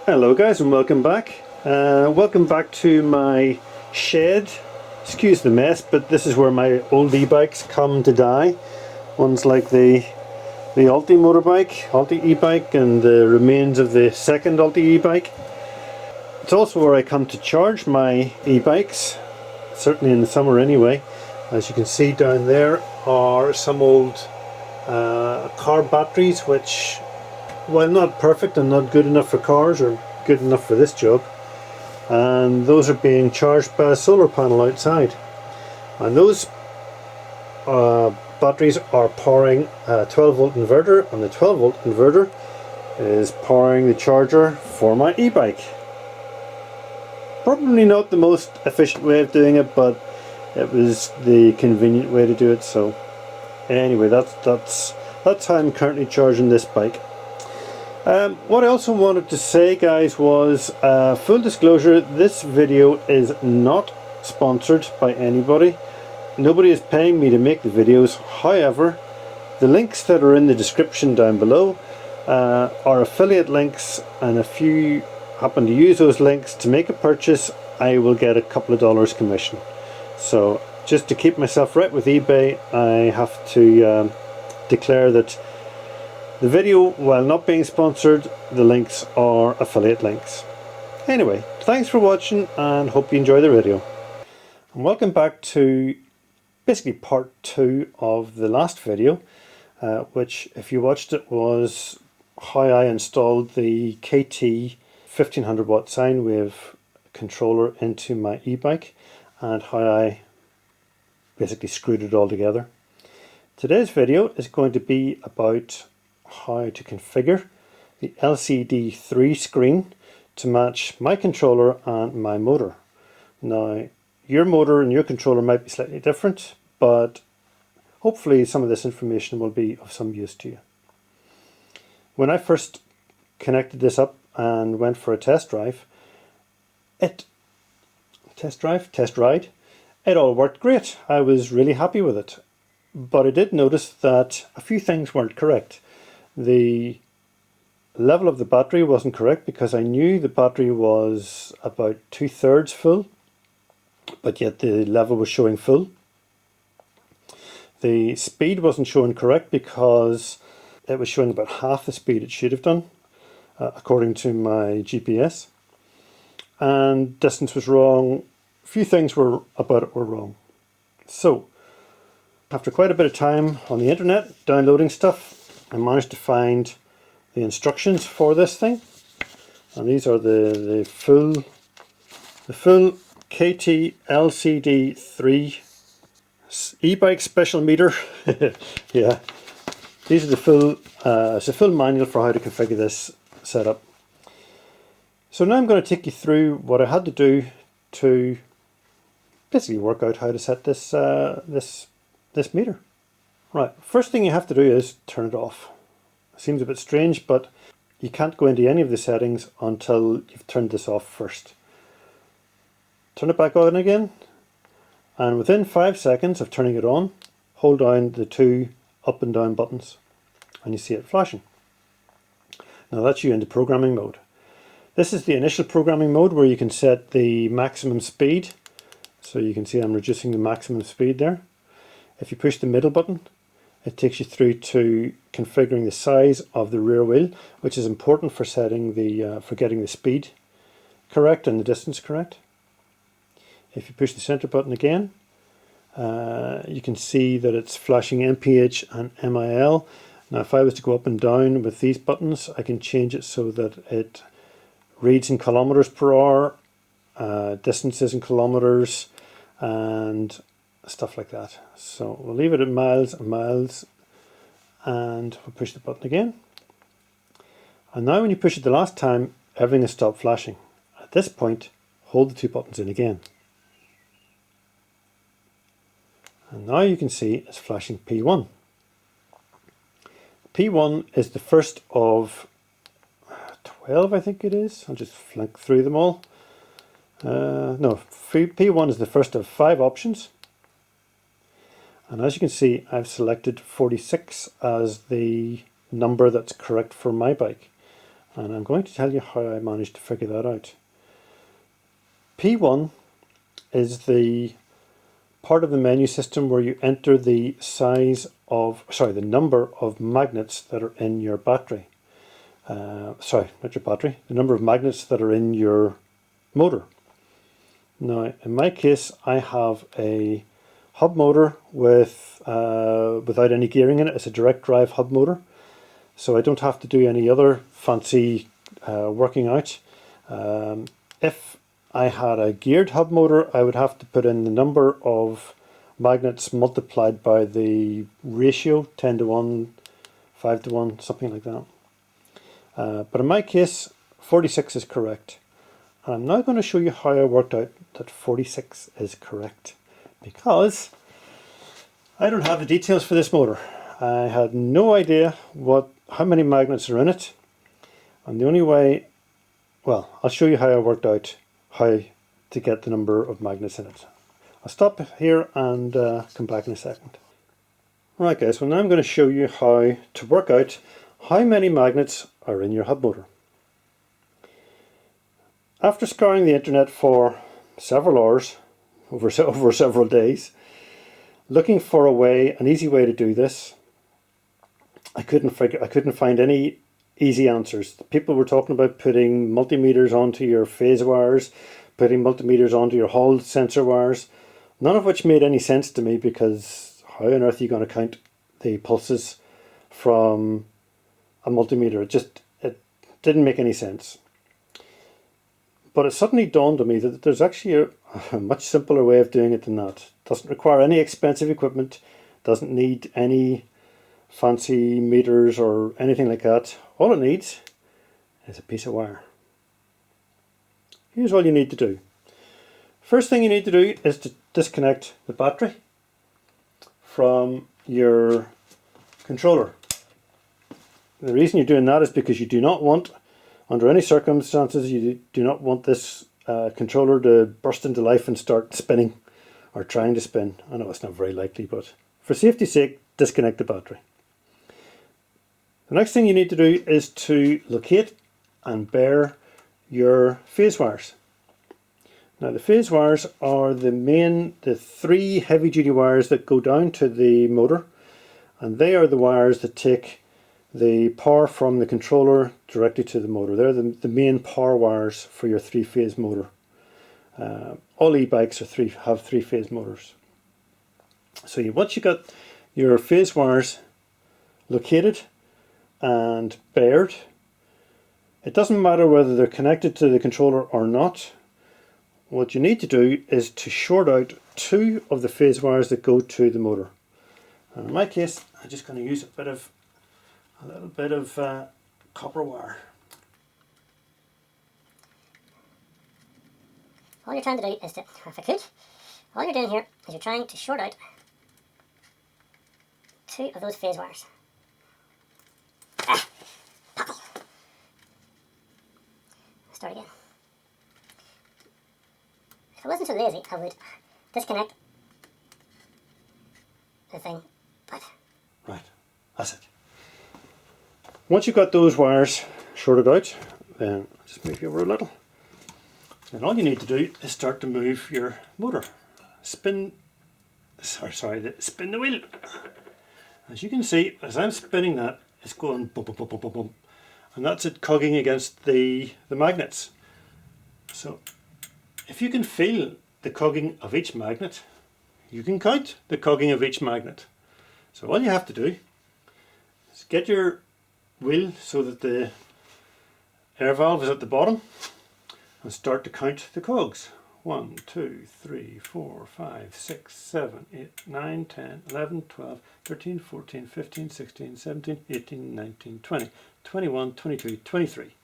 Hello guys, and welcome back. Welcome back to my shed. Excuse the mess, but this is where my old e-bikes come to die. Ones like the Alti motorbike, Alti e-bike, and the remains of the second Alti e-bike. It's also where I come to charge my e-bikes, certainly in the summer anyway. As you can see down there are some old car batteries which, while not perfect and not good enough for cars, or good enough for this job, and those are being charged by a solar panel outside, and those batteries are powering a 12 volt inverter, and the 12 volt inverter is powering the charger for my e-bike. Probably not the most efficient way of doing it, but it was the convenient way to do it. So anyway, that's how I'm currently charging this bike. What I also wanted to say, guys, was full disclosure, this video is not sponsored by anybody. Nobody is paying me to make the videos. However, the links that are in the description down below are affiliate links, and if you happen to use those links to make a purchase, I will get a couple of dollars commission. So just to keep myself right with eBay, I have to declare that the video, while not being sponsored, the links are affiliate links. Anyway, thanks for watching and hope you enjoy the video. And welcome back to basically part 2 of the last video, which, if you watched it, was how I installed the KT 1500 watt sine wave controller into my e-bike and how I basically screwed it all together. Today's video is going to be about how to configure the LCD3 screen to match my controller and my motor. Now, your motor and your controller might be slightly different, but hopefully some of this information will be of some use to you. When I first connected this up and went for a test ride, it all worked great. I was really happy with it, but I did notice that a few things weren't correct. The level of the battery wasn't correct, because I knew the battery was about 2/3 full, but yet the level was showing full. The speed wasn't showing correct, because it was showing about half the speed it should have done, according to my GPS. And distance was wrong. A few things about it were wrong. So, after quite a bit of time on the internet downloading stuff, I managed to find the instructions for this thing, and these are the full KT LCD3 e-bike special meter. Yeah, these are the full. It's a full manual for how to configure this setup. So now I'm going to take you through what I had to do to basically work out how to set this this meter. Right, first thing you have to do is turn it off. Seems a bit strange, but you can't go into any of the settings until you've turned this off first. Turn it back on again, and within 5 seconds of turning it on, hold down the 2 up and down buttons and you see it flashing. Now that's you into programming mode. This is the initial programming mode, where you can set the maximum speed. So you can see I'm reducing the maximum speed there. If you push the middle button, it takes you through to configuring the size of the rear wheel, which is important for setting for getting the speed correct and the distance correct. If you push the center button again, you can see that it's flashing MPH and MIL. Now, if I was to go up and down with these buttons, I can change it so that it reads in kilometers per hour, distances in kilometers, and stuff like that. So we'll leave it at miles and miles, and we'll push the button again. And now when you push it the last time, everything has stopped flashing. At this point, hold the 2 buttons in again. And now you can see it's flashing P1. P1 is the first of 12, I think it is. I'll just flank through them all. No, P1 is the first of 5 options. And as you can see, I've selected 46 as the number that's correct for my bike. And I'm going to tell you how I managed to figure that out. P1 is the part of the menu system where you enter the the number of magnets that are in your battery. Sorry, not your battery, the number of magnets that are in your motor. Now, in my case, I have a hub motor with without any gearing in it. It's a direct drive hub motor, so I don't have to do any other fancy working out. If I had a geared hub motor, I would have to put in the number of magnets multiplied by the ratio, 10 to 1, 5 to 1, something like that. But in my case, 46 is correct. And I'm now going to show you how I worked out that 46 is correct, because I don't have the details for this motor. I had no idea how many magnets are in it, and the only way, well, I'll show you how I worked out how to get the number of magnets in it. I'll stop here and come back in a second. Right guys, well now I'm going to show you how to work out how many magnets are in your hub motor. After scouring the internet for several hours, over several days, looking for an easy way to do this, I couldn't find any easy answers. People were talking about putting multimeters onto your phase wires, putting multimeters onto your hall sensor wires, none of which made any sense to me, because how on earth are you going to count the pulses from a multimeter? It didn't make any sense. But it suddenly dawned on me that there's actually a much simpler way of doing it than that. It doesn't require any expensive equipment, doesn't need any fancy meters or anything like that. All it needs is a piece of wire. Here's all you need to do. First thing you need to do is to disconnect the battery from your controller. The reason you're doing that is because you do not want, under any circumstances, you do not want this controller to burst into life and start spinning or trying to spin. I know it's not very likely, but for safety's sake, disconnect the battery. The next thing you need to do is to locate and bare your phase wires. Now the phase wires are the three heavy duty wires that go down to the motor, and they are the wires that take the power from the controller directly to the motor. They're the main power wires for your three-phase motor. All e-bikes have three-phase motors. So once you got your phase wires located and bared, it doesn't matter whether they're connected to the controller or not. What you need to do is to short out two of the phase wires that go to the motor. And in my case, I'm just going to use a little bit of copper wire. All you're trying to do is all you're doing here is you're trying to short out two of those phase wires. Start again. If I wasn't so lazy, I would disconnect the thing, but... Right, that's it. Once you've got those wires shorted out, then just move you over a little. Then all you need to do is start to move your motor. Spin the wheel. As you can see, as I'm spinning that, it's going bump, bump, bump, bump, bump. And that's it cogging against the magnets. So if you can feel the cogging of each magnet, you can count the cogging of each magnet. So all you have to do is get your wheel so that the air valve is at the bottom and start to count the cogs. 1, 2, 3, 4, 5, 6, 7, 8, 9, 10, 11, 12, 13, 14, 15, 16, 17, 18, 19, 20, 21, 22, 23.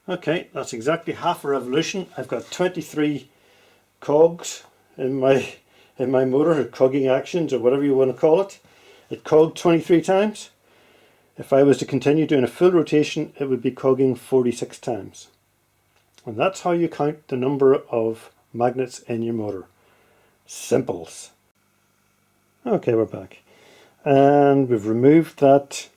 Okay, that's exactly half a revolution. I've got 23 cogs in my motor, or cogging actions, or whatever you want to call it. It cogged 23 times. If I was to continue doing a full rotation, it would be cogging 46 times. And that's how you count the number of magnets in your motor. Simples. Okay, we're back. And we've removed that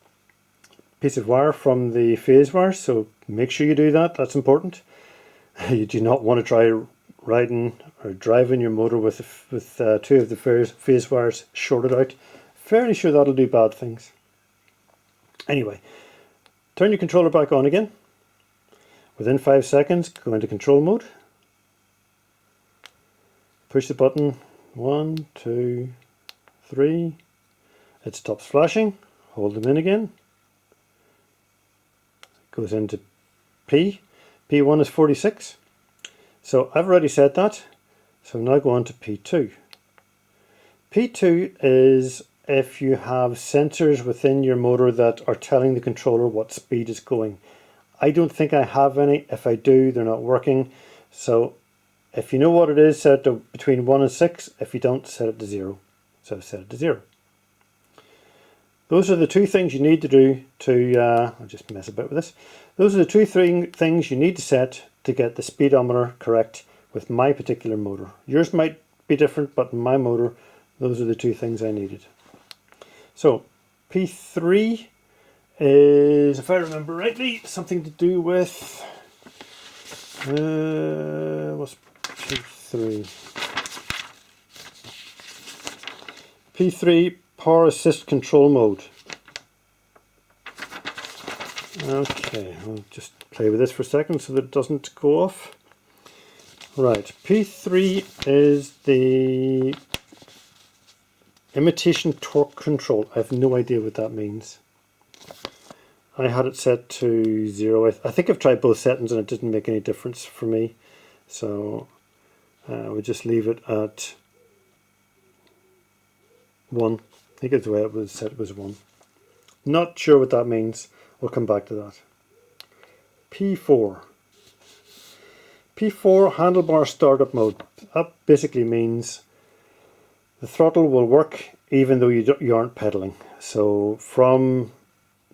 piece of wire from the phase wire, so make sure you do that. That's important. You do not want to try riding or driving your motor with two of the phase wires shorted out. Fairly sure that'll do bad things. Anyway, turn your controller back on again. Within 5 seconds, go into control mode. Push the button 1, 2, 3. It stops flashing. Hold them in again. Goes into P. P1 is 46. So I've already said that. So now go on to P2. P2 is if you have sensors within your motor that are telling the controller what speed is going. I don't think I have any. If I do, they're not working. So if you know what it is, set it to between 1 and 6. If you don't, set it to 0. So I've set it to 0. Those are the two things you need to do to, I'll just mess about with this. Those are the two things you need to set to get the speedometer correct with my particular motor. Yours might be different, but in my motor, those are the two things I needed. So P3 is, if I remember rightly, something to do with, what's P3? P3, power assist control mode. Okay, I'll just play with this for a second so that it doesn't go off. Right, P3 is the imitation torque control. I have no idea what that means. I had it set to 0. I think I've tried both settings and it didn't make any difference for me. So we'll just leave it at 1. I think it's the way it was set, was 1. Not sure what that means. We'll come back to that. P4. P4 handlebar startup mode. That basically means the throttle will work even though you aren't pedaling. So from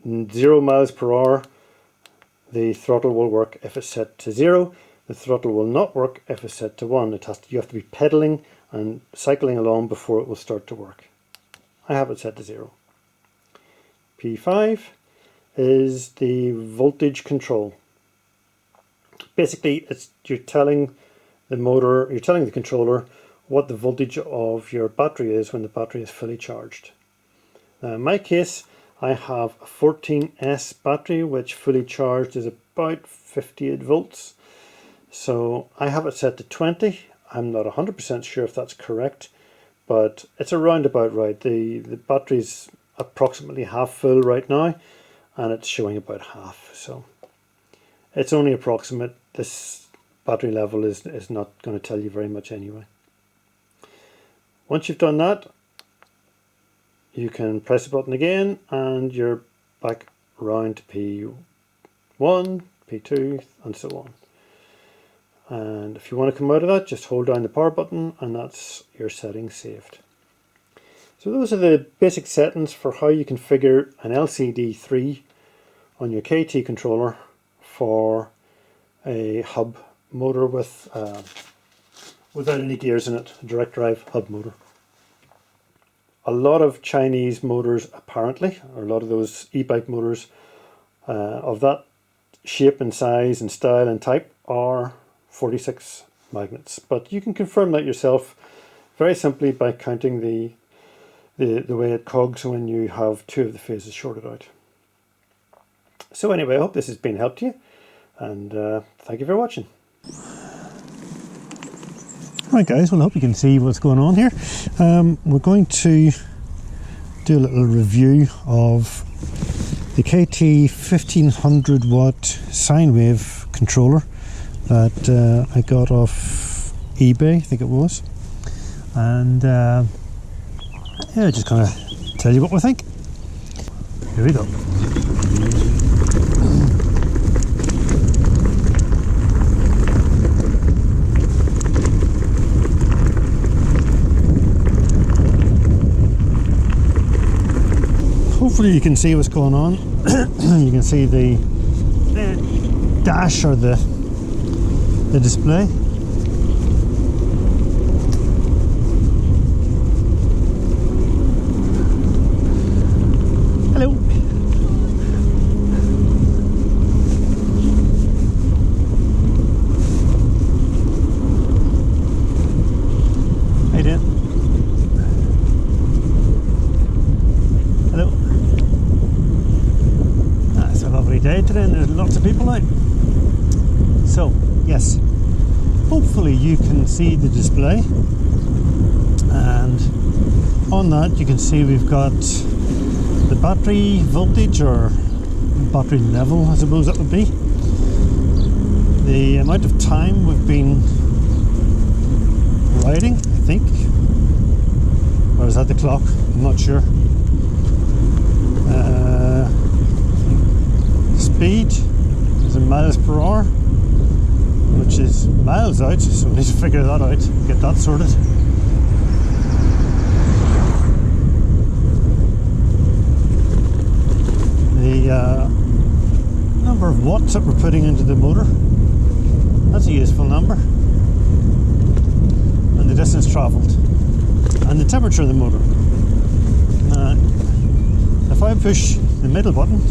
0 miles per hour, the throttle will work if it's set to 0. The throttle will not work if it's set to 1. You have to be pedaling and cycling along before it will start to work. I have it set to 0. P5 is the voltage control. Basically, you're telling the controller what the voltage of your battery is when the battery is fully charged. Now in my case, I have a 14S battery which fully charged is about 58 volts. So I have it set to 20. I'm not 100% sure if that's correct, but it's around about right. The battery's approximately half full right now and it's showing about half. So it's only approximate. This battery level is not going to tell you very much anyway. Once you've done that, you can press the button again and you're back round to P1, P2 and so on. And if you want to come out of that, just hold down the power button and that's your settings saved. So those are the basic settings for how you configure an LCD3 on your KT controller for a hub motor with without any gears in it, a direct drive hub motor. A lot of Chinese motors apparently, or a lot of those e-bike motors of that shape and size and style and type are 46 magnets. But you can confirm that yourself very simply by counting the way it cogs when you have two of the phases shorted out. So anyway, I hope this has been help to you, and thank you for watching. Right guys, well I hope you can see what's going on here. We're going to do a little review of the KT 1500 watt sine wave controller that I got off eBay, I think it was. And yeah, just kind of tell you what we think. Here we go. Hopefully you can see what's going on. You can see the dash or the display. Hello. lovely day today and there's lots of people out. So, yes, hopefully you can see the display, and on that you can see we've got the battery voltage, or battery level I suppose that would be, the amount of time we've been riding, I think, or is that the clock? I'm not sure. Speed is in miles per hour, which is miles out, so we need to figure that out, get that sorted. The number of watts that we're putting into the motor, that's a useful number, and the distance travelled, and the temperature of the motor. If I push the middle button,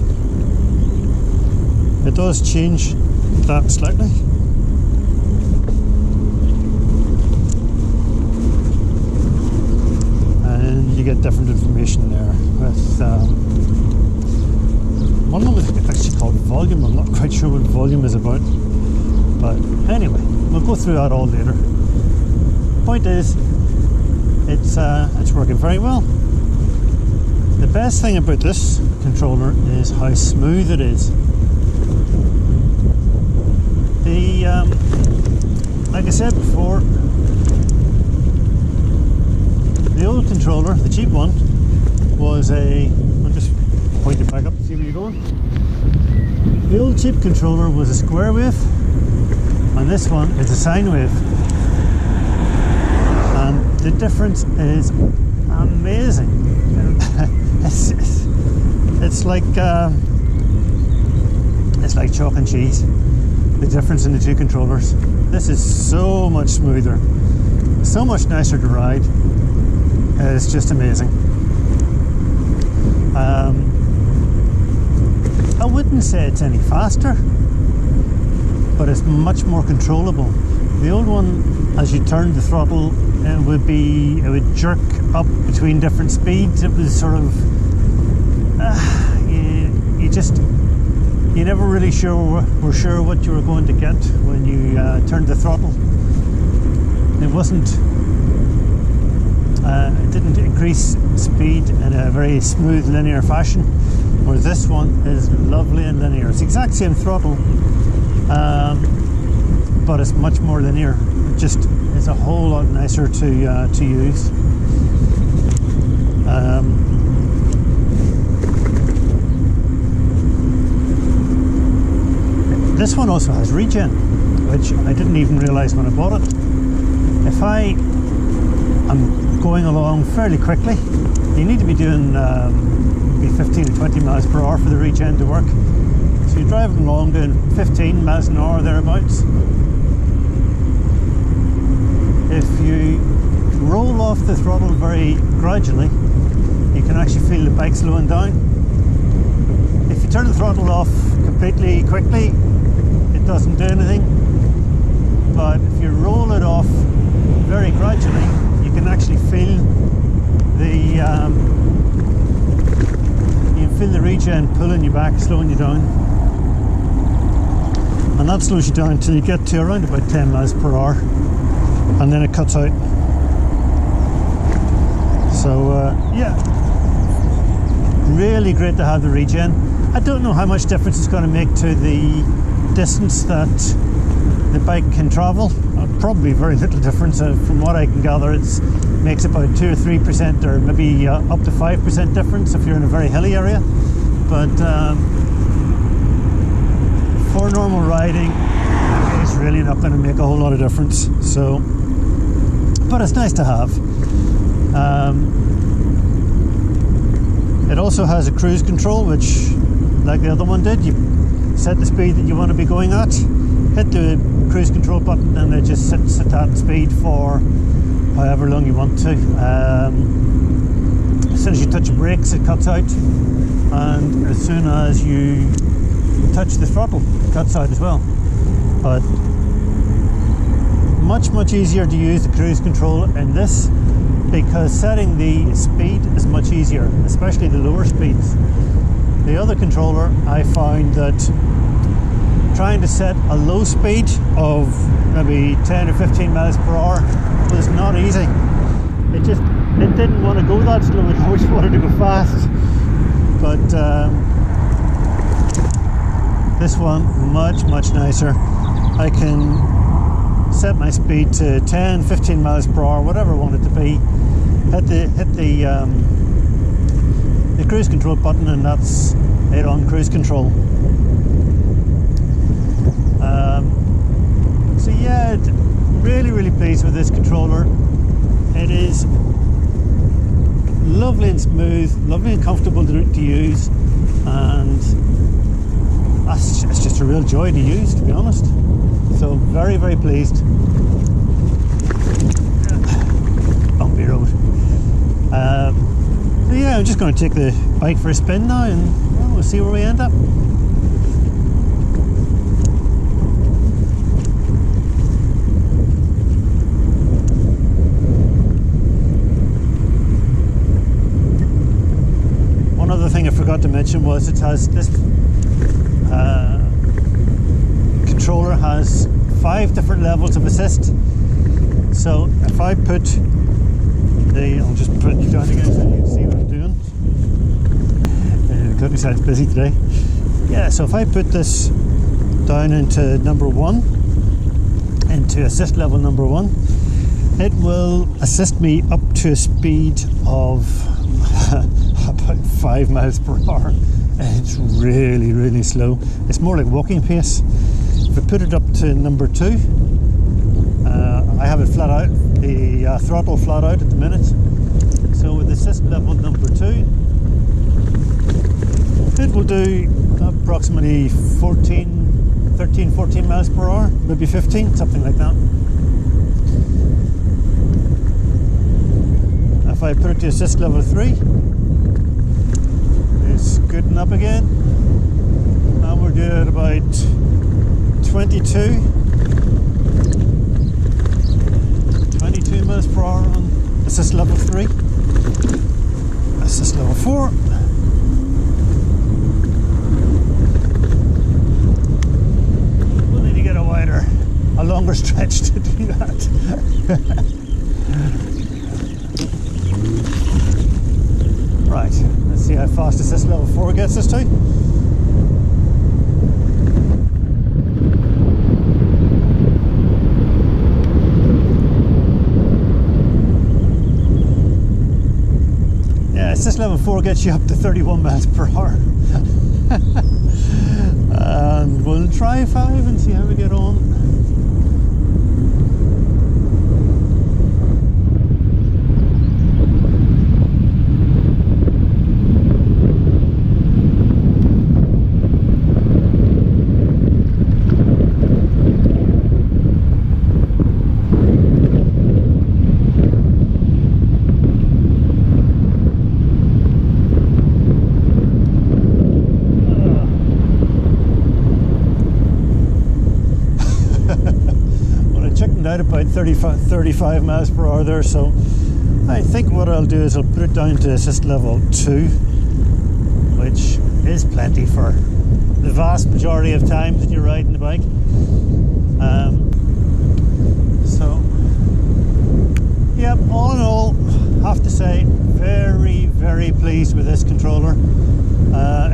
it does change that slightly. And you get different information there. With one of them is actually called volume. I'm not quite sure what volume is about. But anyway, we'll go through that all later. Point is, it's working very well. The best thing about this controller is how smooth it is. Like I said before, the old controller, the cheap one, was I'll just point it back up to see where you're going. The old cheap controller was a square wave, and this one is a sine wave. And the difference is amazing. It's like chalk and cheese, the difference in the two controllers. This is so much smoother, so much nicer to ride. It's just amazing. I wouldn't say it's any faster, but it's much more controllable. The old one, as you turned the throttle, it would jerk up between different speeds. It was sort of you never really were sure what you were going to get when you turned the throttle. It didn't increase speed in a very smooth linear fashion, whereas this one is lovely and linear. It's the exact same throttle, but it's much more linear. It just is a whole lot nicer to use. This one also has Regen, which I didn't even realise when I bought it. If I am going along fairly quickly, you need to be doing maybe 15 to 20 miles per hour for the Regen to work. So you're driving along doing 15 miles an hour thereabouts. If you roll off the throttle very gradually, you can actually feel the bike slowing down. If you turn the throttle off completely quickly, it doesn't do anything. But if you roll it off very gradually, you can actually feel the Regen pulling you back, slowing you down. And that slows you down until you get to around about 10 miles per hour, and then it cuts out. So yeah, really great to have the Regen. I don't know how much difference it's going to make to the distance that the bike can travel. Probably very little difference. From what I can gather, it makes about 2 or 3%, or maybe up to 5% difference if you're in a very hilly area. But for normal riding, it's really not going to make a whole lot of difference. So, but it's nice to have. It also has a cruise control, which, like the other one did, you set the speed that you want to be going at, hit the cruise control button, and it just sits at that speed for however long you want to. As soon as you touch the brakes, it cuts out, and as soon as you touch the throttle, it cuts out as well. But much easier to use the cruise control in this, because setting the speed is much easier, especially the lower speeds. The other controller, I found that trying to set a low speed of maybe 10 or 15 miles per hour was not easy. It didn't want to go that slow, it always wanted to go fast. But this one, much nicer. I can set my speed to 10, 15 miles per hour, whatever I want it to be. Hit the cruise control button, and that's it on cruise control. So yeah, really pleased with this controller. It is lovely and smooth, lovely and comfortable to use, and it's just a real joy to use, to be honest. So very pleased. Bumpy road. So yeah, I'm just going to take the bike for a spin now, and well, we'll see where we end up. One other thing I forgot to mention was it has this controller has 5 different levels of assist. So if I put I'll just put it down again so you can see what I'm doing. The cookie side's busy today. Yeah, so if I put this down into number 1, into assist level number 1, it will assist me up to a speed of about 5 miles per hour. It's really slow. It's more like walking pace. If I put it up to number 2, I have it flat out, the throttle flat out at the minute. So with assist level number 2, it will do approximately 13, 14 miles per hour, maybe 15, something like that. If I put it to assist level 3, it's good and up again. And we're doing about 22 miles per hour on assist level 3. Assist level 4. We'll need to get a longer stretch to do that. Right, let's see how fast assist level 4 gets us to. Assist level 4 gets you up to 31 miles per hour. And we'll try 5 and see how we get on. Out about 35 miles per hour there, so I think what I'll do is I'll put it down to assist level 2, which is plenty for the vast majority of times that you're riding the bike. So yep, all in all, have to say very pleased with this controller.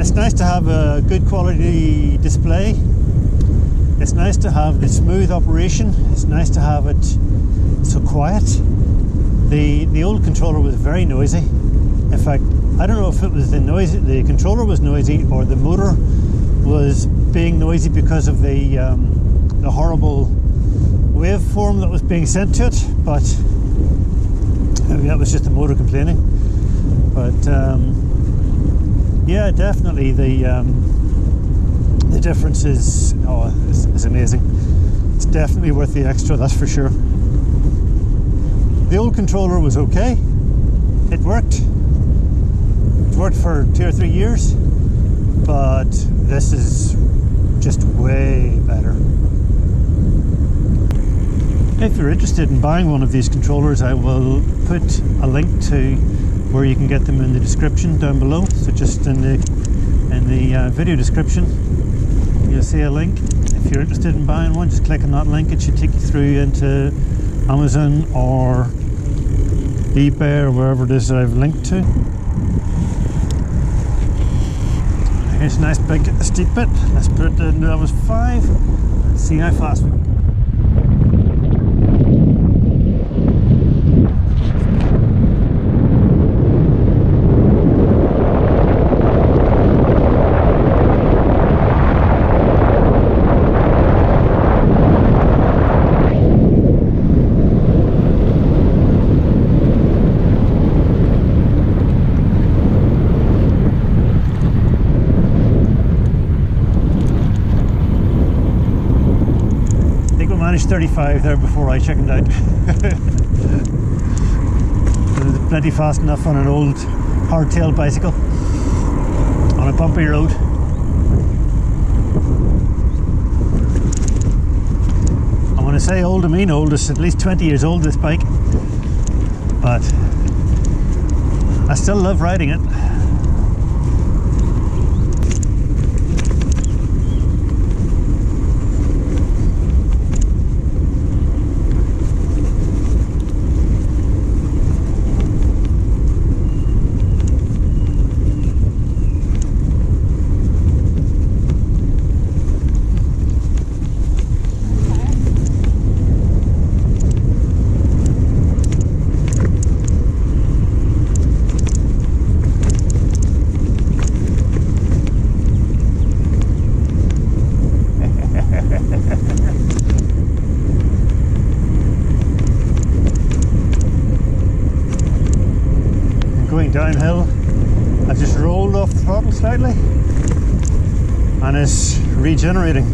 It's nice to have a good quality display. It's nice to have the smooth operation. It's nice to have it so quiet. The old controller was very noisy. In fact, I don't know if it was the controller was noisy or the motor was being noisy because of the horrible waveform that was being sent to it. But maybe that was just the motor complaining. But yeah, definitely the difference is amazing. It's definitely worth the extra, that's for sure. The old controller was okay. It worked. It worked for 2 or 3 years, but this is just way better. If you're interested in buying one of these controllers, I will put a link to where you can get them in the description down below. So just in In the video description you'll see a link. If you're interested in buying one, just click on that link. It should take you through into Amazon or eBay or wherever it is that I've linked to. Here's a nice big steep bit. Let's put it into levels 5 and see how fast we go. Managed 35 there before I chickened out. Plenty fast enough on an old hardtail bicycle on a bumpy road. And when I say old, I mean old. It's at least 20 years old, this bike, but I still love riding it. Downhill, I've just rolled off the throttle slightly and it's regenerating,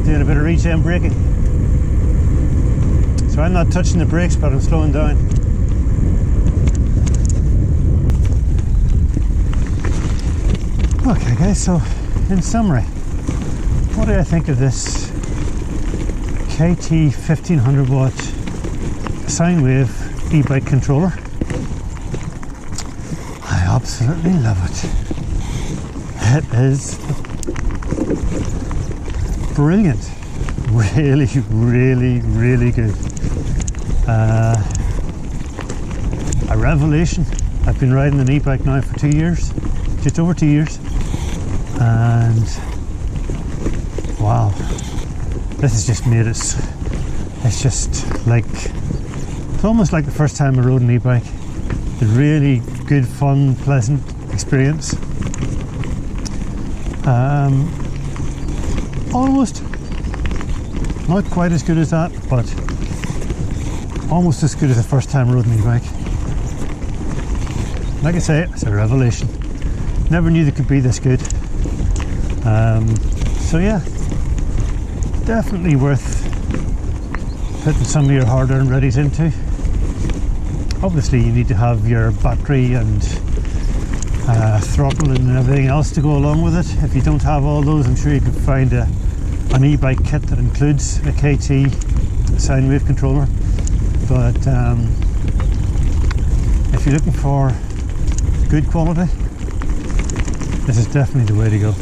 doing a bit of regen braking. So I'm not touching the brakes, but I'm slowing down. Okay guys, so in summary, what do I think of this KT 1500 watt sine wave e-bike controller? I absolutely love it. It is brilliant. Really, really, really good. A revelation. I've been riding an e-bike now for 2 years, just over 2 years, and wow, this has just made it. It's just like, it's almost like the first time I rode an e-bike. A really good, fun, pleasant experience. Almost not quite as good as that, but almost as good as the first time I rode an e-bike. Like I say, it's a revelation. Never knew they could be this good. So yeah, definitely worth putting some of your hard-earned readies into. Obviously you need to have your battery and throttle and everything else to go along with it. If you don't have all those, I'm sure you can find an e-bike kit that includes a KT sine wave controller. But if you're looking for good quality, this is definitely the way to go.